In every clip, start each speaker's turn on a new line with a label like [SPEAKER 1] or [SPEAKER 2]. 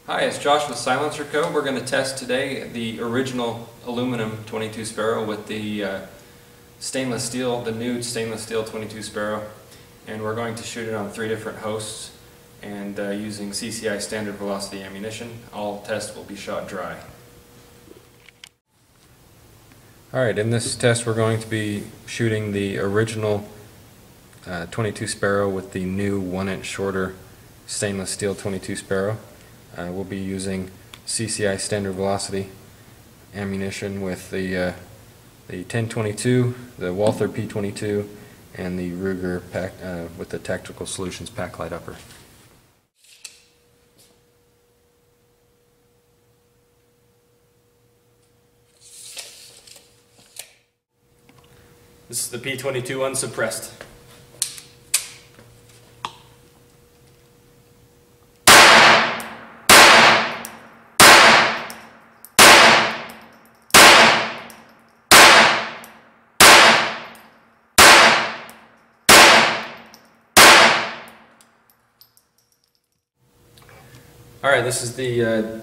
[SPEAKER 1] Hi, it's Josh with SilencerCo. We're going to test today the original aluminum 22Sparrow with the stainless steel, the nude stainless steel 22Sparrow, and we're going to shoot it on 3 different hosts and using CCI standard velocity ammunition. All tests will be shot dry. Alright, in this test we're going to be shooting the original 22Sparrow with the new 1-inch shorter stainless steel 22Sparrow. We'll be using CCI standard velocity ammunition with the 1022, the Walther P22, and the Ruger pack, with the Tactical Solutions pack light upper. This is the P22 Unsuppressed. Alright, this is the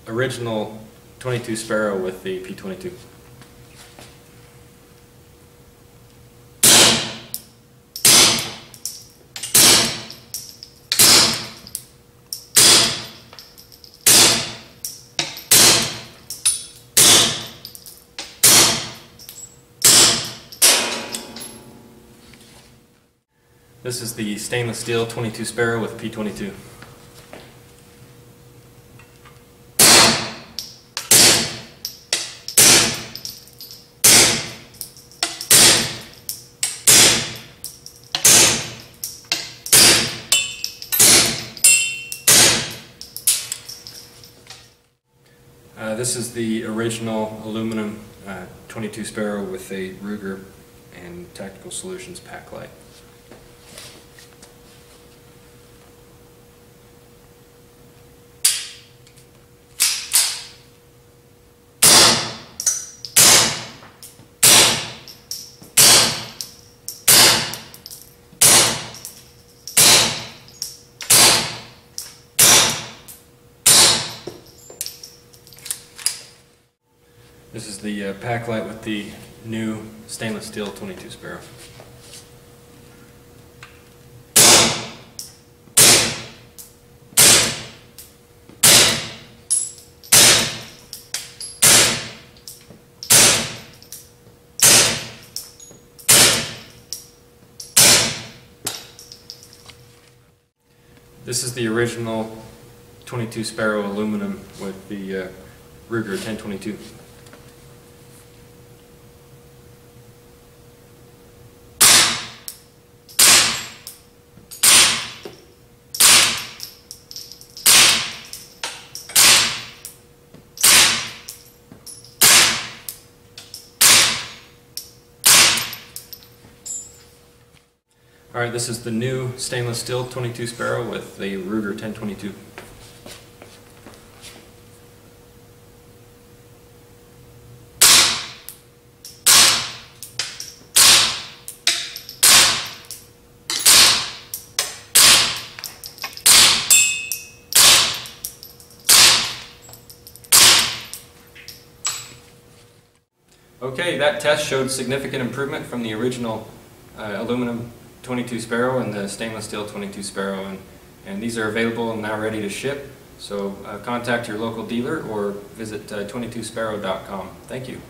[SPEAKER 1] original 22Sparrow with the P22. This is the stainless steel 22Sparrow with P22. This is the original aluminum 22Sparrow with a Ruger and Tactical Solutions pack light. This is the pack light with the new stainless steel 22Sparrow. This is the original 22Sparrow aluminum with the Ruger 1022. Alright, this is the new stainless steel 22Sparrow with the Ruger 1022. Okay, that test showed significant improvement from the original aluminum 22Sparrow and the stainless steel 22Sparrow, and these are available and now ready to ship. So contact your local dealer or visit 22sparrow.com. Thank you.